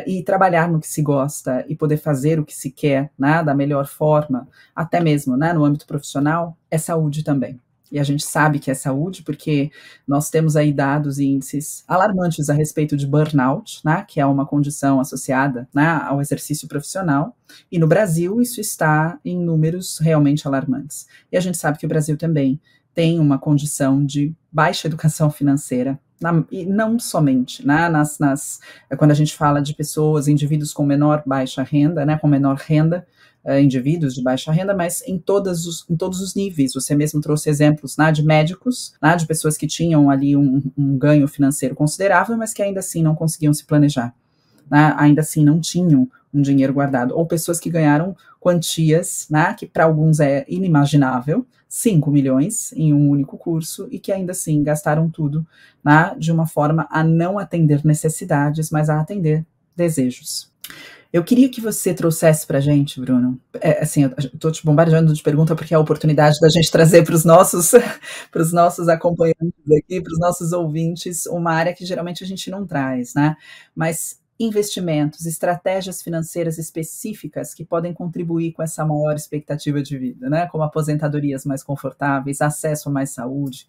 E trabalhar no que se gosta e poder fazer o que se quer, né, da melhor forma, até mesmo, né, no âmbito profissional, é saúde também. E a gente sabe que é saúde porque nós temos aí dados e índices alarmantes a respeito de burnout, né, que é uma condição associada, né, ao exercício profissional. E no Brasil isso está em números realmente alarmantes. E a gente sabe que o Brasil também tem uma condição de baixa educação financeira, e não somente, né, quando a gente fala de pessoas, indivíduos com baixa renda, né, com menor renda, indivíduos de baixa renda, mas em todos os níveis. Você mesmo trouxe exemplos, né, de médicos, né, de pessoas que tinham ali um ganho financeiro considerável, mas que ainda assim não conseguiam se planejar, né, ainda assim não tinham um dinheiro guardado, ou pessoas que ganharam quantias, né, que para alguns é inimaginável, 5 milhões em um único curso, e que ainda assim gastaram tudo, né, de uma forma a não atender necessidades, mas a atender desejos. Eu queria que você trouxesse para a gente, Bruno, assim, eu estou te bombardeando de pergunta porque é a oportunidade da gente trazer para os nossos acompanhantes aqui, para os nossos ouvintes, uma área que geralmente a gente não traz, né? Mas investimentos, estratégias financeiras específicas que podem contribuir com essa maior expectativa de vida, né? Como aposentadorias mais confortáveis, acesso a mais saúde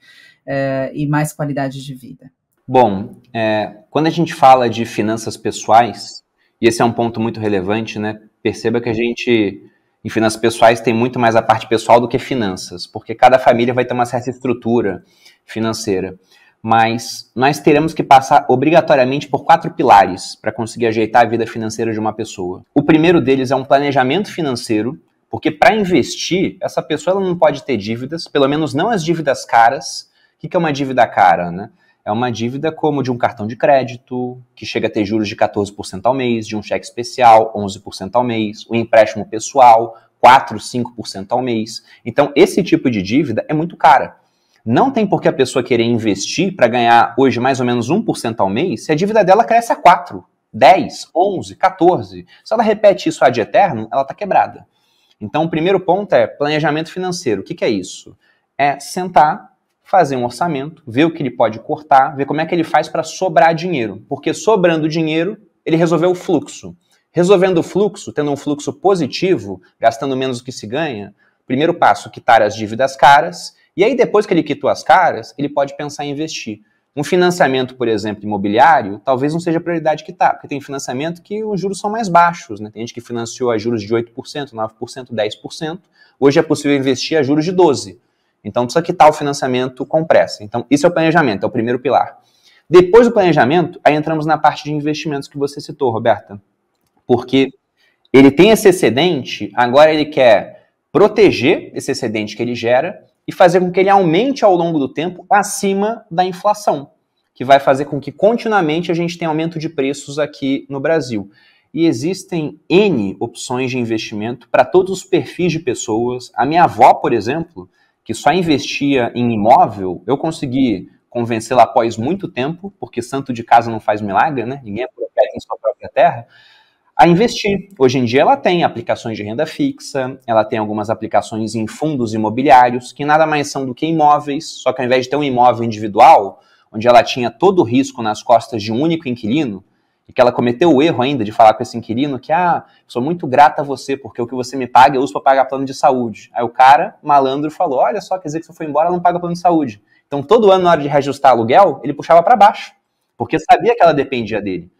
e mais qualidade de vida. Bom, quando a gente fala de finanças pessoais, e esse é um ponto muito relevante, né? Perceba que a gente, em finanças pessoais, tem muito mais a parte pessoal do que finanças, porque cada família vai ter uma certa estrutura financeira. Mas nós teremos que passar obrigatoriamente por 4 pilares para conseguir ajeitar a vida financeira de uma pessoa. O primeiro deles é um planejamento financeiro, porque para investir, essa pessoa ela não pode ter dívidas, pelo menos não as dívidas caras. O que é uma dívida cara, né? É uma dívida como de um cartão de crédito, que chega a ter juros de 14% ao mês, de um cheque especial, 11% ao mês, um empréstimo pessoal, 4%, 5% ao mês. Então, esse tipo de dívida é muito cara. Não tem por que a pessoa querer investir para ganhar hoje mais ou menos 1% ao mês, se a dívida dela cresce a 4%, 10%, 11%, 14%. Se ela repete isso ad eterno, ela está quebrada. Então, o primeiro ponto é planejamento financeiro. O que é isso? É sentar, fazer um orçamento, ver o que ele pode cortar, ver como é que ele faz para sobrar dinheiro. Porque sobrando dinheiro, ele resolveu o fluxo. Resolvendo o fluxo, tendo um fluxo positivo, gastando menos do que se ganha, primeiro passo, quitar as dívidas caras, e aí depois que ele quitou as caras, ele pode pensar em investir. Um financiamento, por exemplo, imobiliário, talvez não seja a prioridade quitar, porque tem financiamento que os juros são mais baixos, né? Tem gente que financiou a juros de 8%, 9%, 10%, hoje é possível investir a juros de 12%. Então, precisa quitar o financiamento com pressa. Então, isso é o planejamento, é o primeiro pilar. Depois do planejamento, aí entramos na parte de investimentos que você citou, Roberta. Porque ele tem esse excedente, agora ele quer proteger esse excedente que ele gera e fazer com que ele aumente ao longo do tempo acima da inflação, que vai fazer com que continuamente a gente tenha aumento de preços aqui no Brasil. E existem N opções de investimento para todos os perfis de pessoas. A minha avó, por exemplo, que só investia em imóvel, eu consegui convencê-la após muito tempo, porque santo de casa não faz milagre, né? Ninguém é profeta em sua própria terra, a investir. Hoje em dia ela tem aplicações de renda fixa, ela tem algumas aplicações em fundos imobiliários, que nada mais são do que imóveis, só que ao invés de ter um imóvel individual, onde ela tinha todo o risco nas costas de um único inquilino, e que ela cometeu o erro ainda de falar com esse inquilino que, sou muito grata a você, porque o que você me paga eu uso para pagar plano de saúde. Aí o cara, malandro, falou, olha só, quer dizer que você foi embora, ela não paga plano de saúde. Então todo ano, na hora de reajustar aluguel, ele puxava para baixo, porque sabia que ela dependia dele.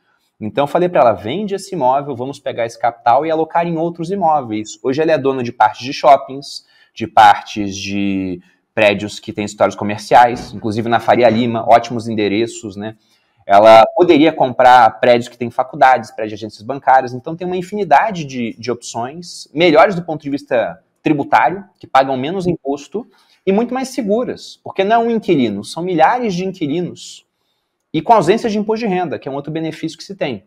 Então eu falei para ela, vende esse imóvel, vamos pegar esse capital e alocar em outros imóveis. Hoje ela é dona de partes de shoppings, de partes de prédios que têm escritórios comerciais, inclusive na Faria Lima, ótimos endereços, né? Ela poderia comprar prédios que têm faculdades, prédios de agências bancárias, então tem uma infinidade de opções, melhores do ponto de vista tributário, que pagam menos imposto, e muito mais seguras, porque não é um inquilino, são milhares de inquilinos, e com ausência de imposto de renda, que é um outro benefício que se tem.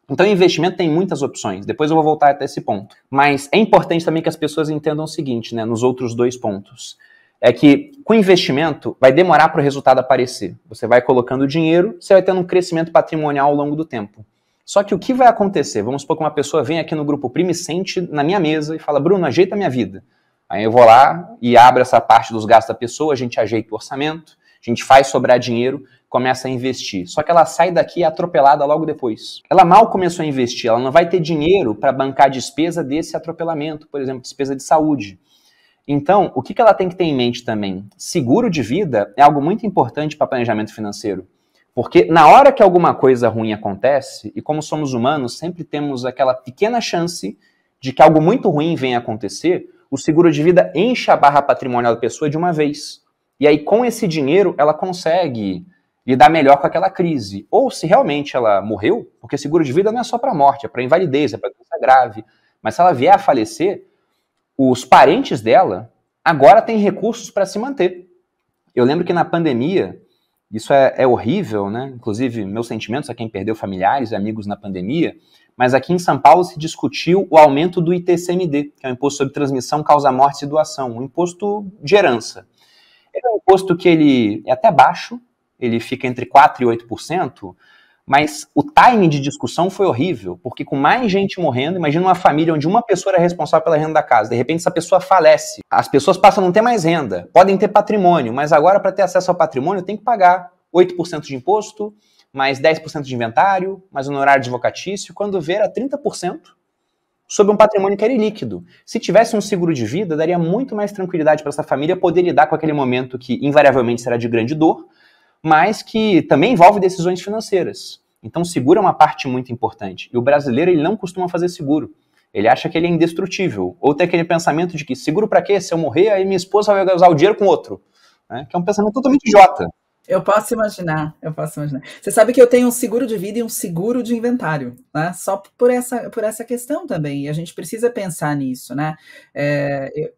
Então, investimento tem muitas opções. Depois eu vou voltar até esse ponto. Mas é importante também que as pessoas entendam o seguinte, né, nos outros 2 pontos. É que com investimento vai demorar para o resultado aparecer. Você vai colocando dinheiro, você vai tendo um crescimento patrimonial ao longo do tempo. Só que o que vai acontecer? Vamos supor que uma pessoa vem aqui no Grupo Primo e sente na minha mesa e fala, Bruno, ajeita a minha vida. Aí eu vou lá e abro essa parte dos gastos da pessoa, a gente ajeita o orçamento, a gente faz sobrar dinheiro, começa a investir. Só que ela sai daqui atropelada logo depois. Ela mal começou a investir, ela não vai ter dinheiro para bancar a despesa desse atropelamento, por exemplo, despesa de saúde. Então, o que ela tem que ter em mente também? Seguro de vida é algo muito importante para planejamento financeiro. Porque na hora que alguma coisa ruim acontece, e como somos humanos, sempre temos aquela pequena chance de que algo muito ruim venha a acontecer, o seguro de vida enche a barra patrimonial da pessoa de uma vez. E aí, com esse dinheiro, ela consegue lidar melhor com aquela crise. Ou se realmente ela morreu, porque seguro de vida não é só para morte, é para invalidez, é para doença grave. Mas se ela vier a falecer, os parentes dela agora têm recursos para se manter. Eu lembro que na pandemia, isso é horrível, né? Inclusive, meus sentimentos a quem perdeu familiares e amigos na pandemia, mas aqui em São Paulo se discutiu o aumento do ITCMD, que é o Imposto sobre Transmissão, Causa-Mortes e Doação, um imposto de herança. É um imposto que ele é até baixo, ele fica entre 4% e 8%, mas o timing de discussão foi horrível, porque com mais gente morrendo, imagina uma família onde uma pessoa era responsável pela renda da casa, de repente essa pessoa falece, as pessoas passam a não ter mais renda, podem ter patrimônio, mas agora para ter acesso ao patrimônio tem que pagar 8% de imposto, mais 10% de inventário, mais honorário advocatício, quando ver a 30% sobre um patrimônio que era ilíquido. Se tivesse um seguro de vida, daria muito mais tranquilidade para essa família poder lidar com aquele momento que invariavelmente será de grande dor, mas que também envolve decisões financeiras. Então, seguro é uma parte muito importante. E o brasileiro, ele não costuma fazer seguro. Ele acha que ele é indestrutível. Ou tem aquele pensamento de que seguro para quê? Se eu morrer, aí minha esposa vai usar o dinheiro com outro. Né? Que é um pensamento totalmente idiota. Eu posso imaginar. Você sabe que eu tenho um seguro de vida e um seguro de inventário, né? Só por essa questão também, e a gente precisa pensar nisso, né?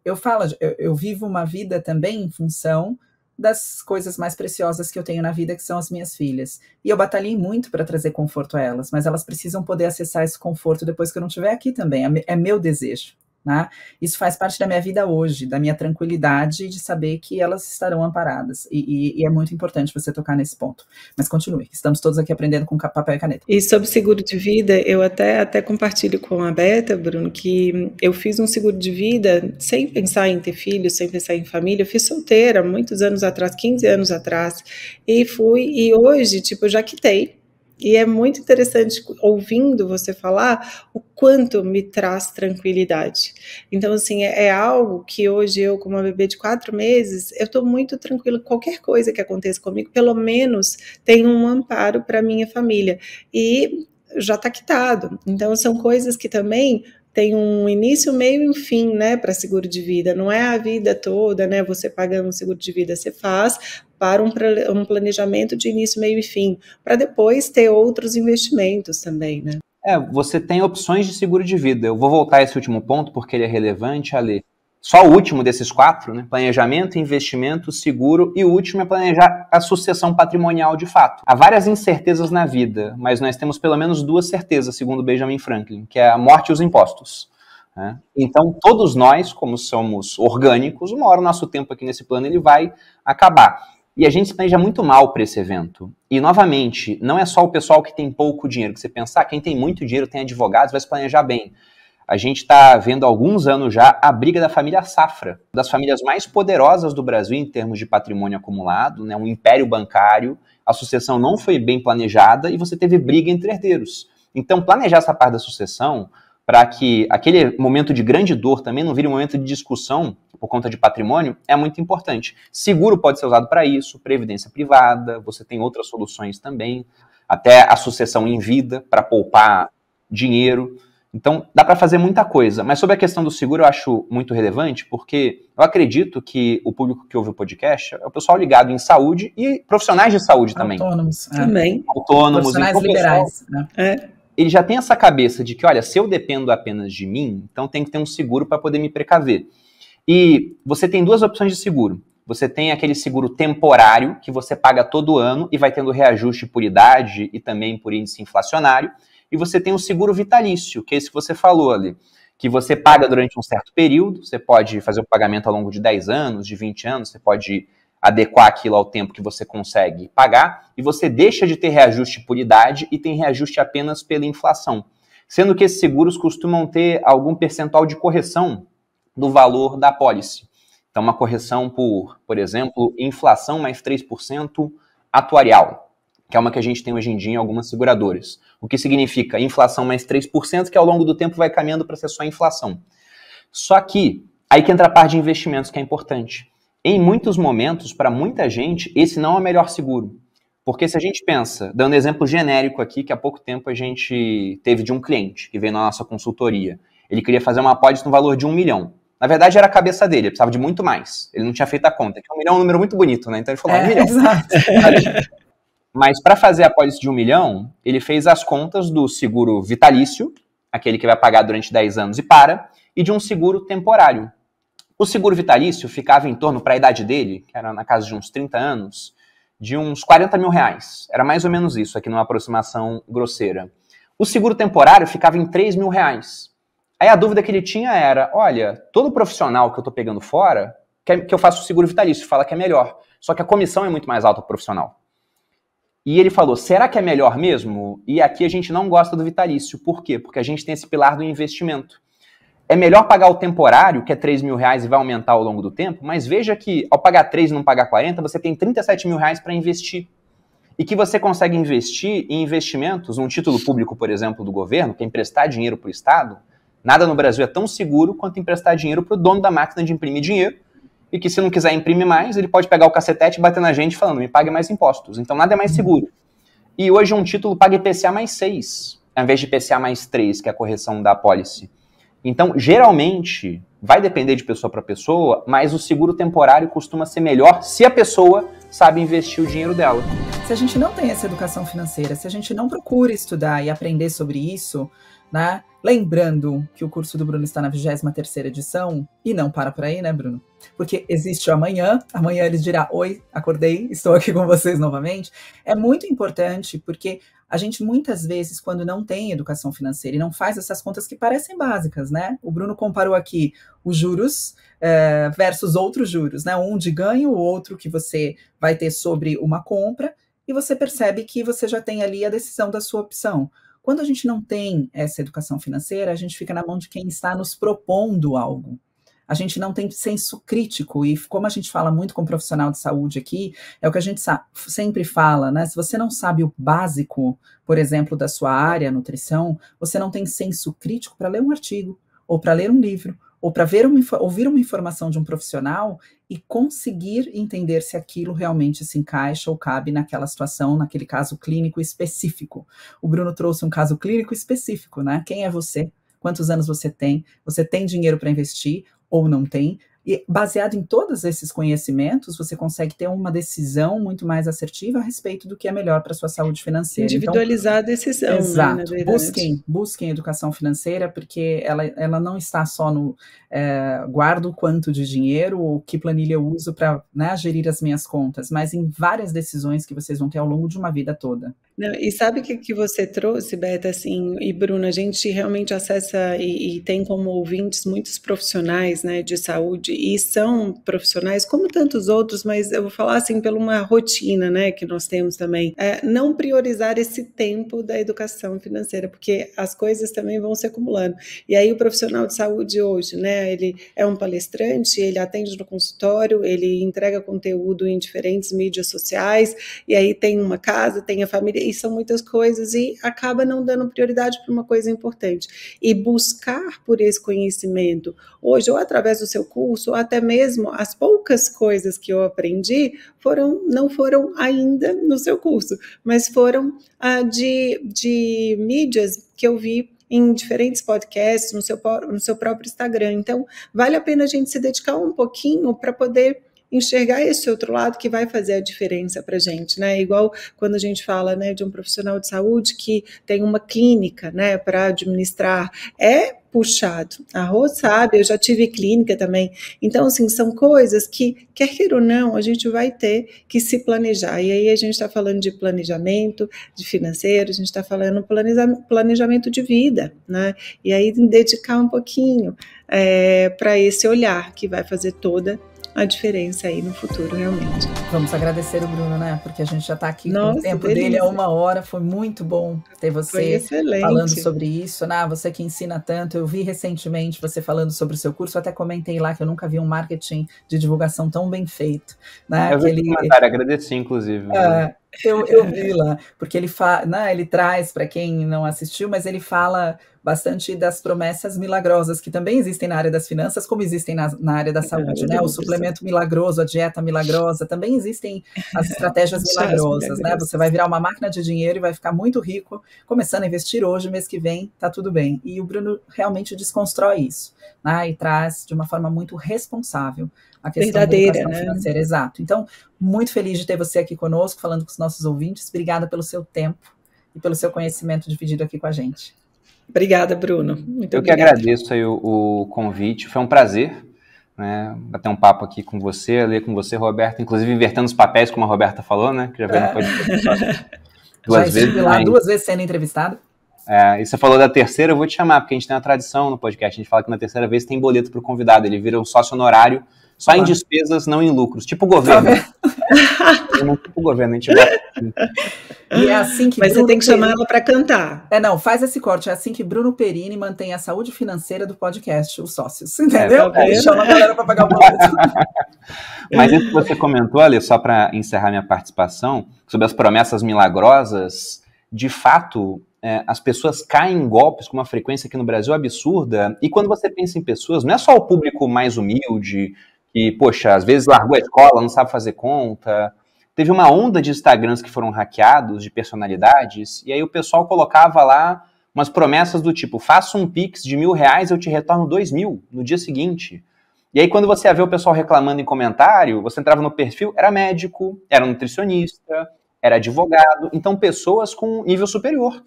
Eu vivo uma vida também em função das coisas mais preciosas que eu tenho na vida, que são as minhas filhas. E eu batalhei muito para trazer conforto a elas, mas elas precisam poder acessar esse conforto depois que eu não estiver aqui também. É meu desejo. Né? Isso faz parte da minha vida hoje, da minha tranquilidade de saber que elas estarão amparadas. E é muito importante você tocar nesse ponto. Mas continue, estamos todos aqui aprendendo com papel e caneta. E sobre seguro de vida, eu até compartilho com a Beta, Bruno, que eu fiz um seguro de vida sem pensar em ter filhos, sem pensar em família. Eu fiz solteira muitos anos atrás, 15 anos atrás, e hoje, eu já quitei. E é muito interessante, ouvindo você falar, o quanto me traz tranquilidade. Então, assim, é algo que hoje eu, como uma bebê de 4 meses, eu estou muito tranquila. Qualquer coisa que aconteça comigo, pelo menos, tem um amparo para minha família. E já está quitado. Então, são coisas que também tem um início, meio e fim, né, para seguro de vida. Não é a vida toda, né, você pagando um seguro de vida, você faz para um planejamento de início, meio e fim, para depois ter outros investimentos também, né. Você tem opções de seguro de vida. Eu vou voltar a esse último ponto, porque ele é relevante, Ale. Só o último desses 4, né? Planejamento, investimento, seguro, e o último é planejar a sucessão patrimonial de fato. Há várias incertezas na vida, mas nós temos pelo menos 2 certezas, segundo Benjamin Franklin, que é a morte e os impostos. Né? Então, todos nós, como somos orgânicos, uma hora o nosso tempo aqui nesse plano ele vai acabar. E a gente se planeja muito mal para esse evento. E, novamente, não é só o pessoal que tem pouco dinheiro, que você pensa, quem tem muito dinheiro, tem advogados, vai se planejar bem. A gente está vendo há alguns anos já a briga da família Safra, das famílias mais poderosas do Brasil em termos de patrimônio acumulado, né, um império bancário, a sucessão não foi bem planejada e você teve briga entre herdeiros. Então, planejar essa parte da sucessão para que aquele momento de grande dor também não vire um momento de discussão por conta de patrimônio é muito importante. Seguro pode ser usado para isso, previdência privada, você tem outras soluções também, até a sucessão em vida para poupar dinheiro. Então, dá para fazer muita coisa. Mas sobre a questão do seguro, eu acho muito relevante, porque eu acredito que o público que ouve o podcast é o pessoal ligado em saúde e profissionais de saúde também. Autônomos. Também. Autônomos. Profissionais liberais. Né? Ele já tem essa cabeça de que, olha, se eu dependo apenas de mim, então tem que ter um seguro para poder me precaver. E você tem 2 opções de seguro. Você tem aquele seguro temporário, que você paga todo ano e vai tendo reajuste por idade e também por índice inflacionário. e você tem o seguro vitalício, que é esse que você falou ali, que você paga durante um certo período, você pode fazer o pagamento ao longo de 10 anos, de 20 anos, você pode adequar aquilo ao tempo que você consegue pagar, e você deixa de ter reajuste por idade e tem reajuste apenas pela inflação. Sendo que esses seguros costumam ter algum percentual de correção do valor da apólice. Então, uma correção por exemplo, inflação mais 3% atuarial, que é uma que a gente tem hoje em dia em algumas seguradoras. O que significa inflação mais 3%, que ao longo do tempo vai caminhando para ser só inflação. Só que, aí que entra a parte de investimentos, que é importante. Em muitos momentos, para muita gente, esse não é o melhor seguro. Porque se a gente pensa, dando exemplo genérico aqui, que há pouco tempo a gente teve de um cliente que veio na nossa consultoria. Ele queria fazer uma apólice no valor de 1 milhão. Na verdade, era a cabeça dele, ele precisava de muito mais. Ele não tinha feito a conta, que 1 milhão é um número muito bonito, né? Então ele falou, 1 milhão. Exato. Mas para fazer a apólice de 1 milhão, ele fez as contas do seguro vitalício, aquele que vai pagar durante 10 anos e para, e de um seguro temporário. O seguro vitalício ficava em torno, para a idade dele, que era na casa de uns 30 anos, de uns 40 mil reais. Era mais ou menos isso, aqui numa aproximação grosseira. O seguro temporário ficava em 3 mil reais. Aí a dúvida que ele tinha era, olha, todo profissional que eu estou pegando fora, que eu faço o seguro vitalício, fala que é melhor. Só que a comissão é muito mais alta pro profissional. E ele falou, será que é melhor mesmo? E aqui a gente não gosta do vitalício. Por quê? Porque a gente tem esse pilar do investimento. É melhor pagar o temporário, que é 3 mil reais e vai aumentar ao longo do tempo, mas veja que ao pagar 3 e não pagar 40, você tem 37 mil reais para investir. E que você consegue investir em investimentos, num título público, por exemplo, do governo, que é emprestar dinheiro para o Estado. Nada no Brasil é tão seguro quanto emprestar dinheiro para o dono da máquina de imprimir dinheiro, e que se não quiser imprimir mais, ele pode pegar o cacetete e bater na gente falando, me pague mais impostos. Então nada é mais seguro. E hoje um título paga IPCA mais 6, ao invés de IPCA mais 3, que é a correção da apólice. Então, geralmente, vai depender de pessoa para pessoa, mas o seguro temporário costuma ser melhor se a pessoa sabe investir o dinheiro dela. Se a gente não tem essa educação financeira, se a gente não procura estudar e aprender sobre isso, né? Lembrando que o curso do Bruno está na 23ª edição, e não para por aí, né, Bruno? Porque existe o amanhã ele dirá, oi, acordei, estou aqui com vocês novamente. É muito importante, porque a gente muitas vezes, quando não tem educação financeira e não faz essas contas que parecem básicas, né? O Bruno comparou aqui os juros versus outros juros, né? Um de ganho, o outro que você vai ter sobre uma compra, e você percebe que você já tem ali a decisão da sua opção. Quando a gente não tem essa educação financeira, a gente fica na mão de quem está nos propondo algo. A gente não tem senso crítico, e como a gente fala muito com profissional de saúde aqui, é o que a gente sempre fala, né? Se você não sabe o básico, por exemplo, da sua área, nutrição, você não tem senso crítico para ler um artigo, ou para ler um livro, ou para ouvir uma informação de um profissional e conseguir entender se aquilo realmente se encaixa ou cabe naquela situação, naquele caso clínico específico. O Bruno trouxe um caso clínico específico, né? Quem é você? Quantos anos você tem? Você tem dinheiro para investir ou não tem? E baseado em todos esses conhecimentos, você consegue ter uma decisão muito mais assertiva a respeito do que é melhor para a sua saúde financeira. Individualizar a decisão, exato. Né, na verdade. Busquem educação financeira, porque ela não está só no guardo quanto de dinheiro ou que planilha eu uso para, né, gerir as minhas contas, mas em várias decisões que vocês vão ter ao longo de uma vida toda. Não, e sabe o que você trouxe, Beta, assim, e Bruna, a gente realmente acessa e tem como ouvintes muitos profissionais, né, de saúde, e são profissionais como tantos outros, mas eu vou falar assim, pela uma rotina, né, que nós temos também, não priorizar esse tempo da educação financeira, porque as coisas também vão se acumulando. E aí o profissional de saúde hoje, né, ele é um palestrante, ele atende no consultório, ele entrega conteúdo em diferentes mídias sociais, e aí tem uma casa, tem a família, e são muitas coisas, e acaba não dando prioridade para uma coisa importante. E buscar por esse conhecimento, hoje, ou através do seu curso, ou até mesmo as poucas coisas que eu aprendi, não foram ainda no seu curso, mas foram de mídias que eu vi em diferentes podcasts, no seu próprio Instagram. Então, vale a pena a gente se dedicar um pouquinho para poder enxergar esse outro lado que vai fazer a diferença para a gente, né? Igual quando a gente fala, né, de um profissional de saúde que tem uma clínica, né, para administrar, é puxado. A Rô sabe, eu já tive clínica também. Então, assim, são coisas que, quer queira ou não, a gente vai ter que se planejar. E aí a gente está falando de planejamento, de financeiro, a gente está falando planejamento de vida, né? E aí dedicar um pouquinho para esse olhar que vai fazer toda a diferença aí no futuro, realmente. Vamos agradecer o Bruno, né? Porque a gente já está aqui com o tempo dele há 1 hora. Foi muito bom ter você falando sobre isso, né? Você que ensina tanto. Eu vi recentemente você falando sobre o seu curso. Eu até comentei lá que eu nunca vi um marketing de divulgação tão bem feito, né? Eu vi o comentário, agradeci, inclusive. Eu vi lá, porque ele traz, para quem não assistiu, mas ele fala bastante das promessas milagrosas que também existem na área das finanças, como existem na área da saúde, né? O suplemento milagroso, a dieta milagrosa, também existem as estratégias milagrosas, né? Você vai virar uma máquina de dinheiro e vai ficar muito rico, começando a investir hoje, mês que vem, tá tudo bem. E o Bruno realmente desconstrói isso, né? E traz de uma forma muito responsável a questão verdadeira, da educação financeira, exato. Então, muito feliz de ter você aqui conosco, falando com os nossos ouvintes. Obrigada pelo seu tempo e pelo seu conhecimento dividido aqui com a gente. Obrigada, Bruno. Muito obrigada. Que agradeço aí o convite. Foi um prazer, né, bater um papo aqui com você, ler com você, Roberta, inclusive invertendo os papéis, como a Roberta falou, né, que já veio no podcast duas vezes. Lá 2 vezes sendo entrevistado. E você falou da terceira, eu vou te chamar, porque a gente tem uma tradição no podcast, a gente fala que na terceira vez tem boleto para o convidado, ele vira um sócio honorário, só em despesas, não em lucros, tipo o governo. Tipo o governo, a gente vai. E é assim que Mas Bruno você tem que chamar ela para cantar. Não, faz esse corte. É assim que Bruno Perini mantém a saúde financeira do podcast, os sócios, entendeu? Ele chama a galera para pagar o boleto. Mas isso que você comentou, Ali, só para encerrar minha participação, sobre as promessas milagrosas, de fato, as pessoas caem em golpes com uma frequência aqui no Brasil absurda, e quando você pensa em pessoas, não é só o público mais humilde, que, poxa, às vezes largou a escola, não sabe fazer conta. Teve uma onda de Instagrams que foram hackeados, de personalidades, e aí o pessoal colocava lá umas promessas do tipo, faça um Pix de R$1.000, eu te retorno 2.000 no dia seguinte. E aí quando você ia ver o pessoal reclamando em comentário, você entrava no perfil, era médico, era nutricionista, era advogado, então pessoas com nível superior.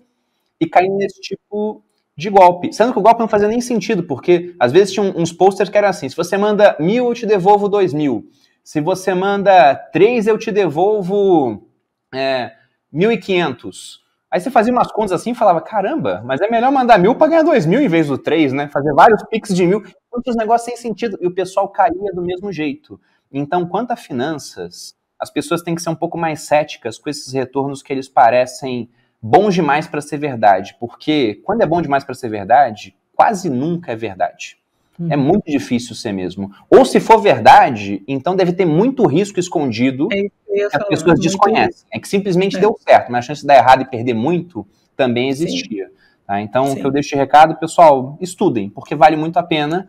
E caindo nesse tipo de golpe. Sendo que o golpe não fazia nem sentido, porque às vezes tinha uns posters que eram assim, se você manda 1.000, eu te devolvo 2.000. Se você manda 3, eu te devolvo 1.500. Aí você fazia umas contas assim e falava, caramba, mas é melhor mandar 1.000 para ganhar 2.000 em vez do 3, né? Fazer vários Pix de 1.000, muitos negócios sem sentido. E o pessoal caía do mesmo jeito. Então, quanto a finanças, as pessoas têm que ser um pouco mais céticas com esses retornos que eles parecem bons demais para ser verdade. Porque quando é bom demais para ser verdade, quase nunca é verdade. É muito difícil ser mesmo. Ou se for verdade, então deve ter muito risco escondido que as pessoas desconhecem. É que simplesmente deu certo, mas a chance de dar errado e perder muito também existia. Tá? Então, o que eu deixo de recado, pessoal, estudem, porque vale muito a pena,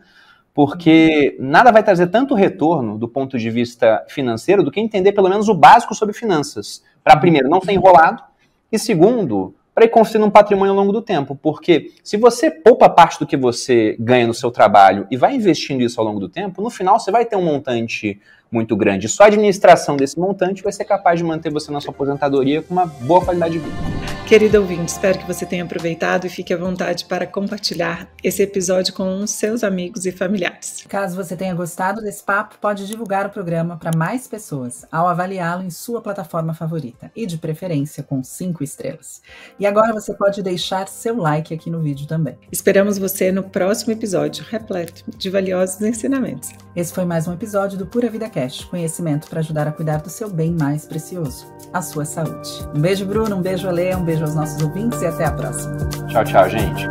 porque nada vai trazer tanto retorno do ponto de vista financeiro do que entender pelo menos o básico sobre finanças. Para, primeiro, não ser enrolado, e segundo, para ir construindo um patrimônio ao longo do tempo, porque se você poupa parte do que você ganha no seu trabalho e vai investindo isso ao longo do tempo, no final você vai ter um montante muito grande. Só a administração desse montante vai ser capaz de manter você na sua aposentadoria com uma boa qualidade de vida. Querido ouvinte, espero que você tenha aproveitado e fique à vontade para compartilhar esse episódio com os seus amigos e familiares. Caso você tenha gostado desse papo, pode divulgar o programa para mais pessoas ao avaliá-lo em sua plataforma favorita e, de preferência, com 5 estrelas. E agora você pode deixar seu like aqui no vídeo também. Esperamos você no próximo episódio, repleto de valiosos ensinamentos. Esse foi mais um episódio do Pura Vida Cash, conhecimento para ajudar a cuidar do seu bem mais precioso, a sua saúde. Um beijo, Bruno, um beijo, Ale, um beijo aos nossos ouvintes e até a próxima. Tchau, tchau, gente.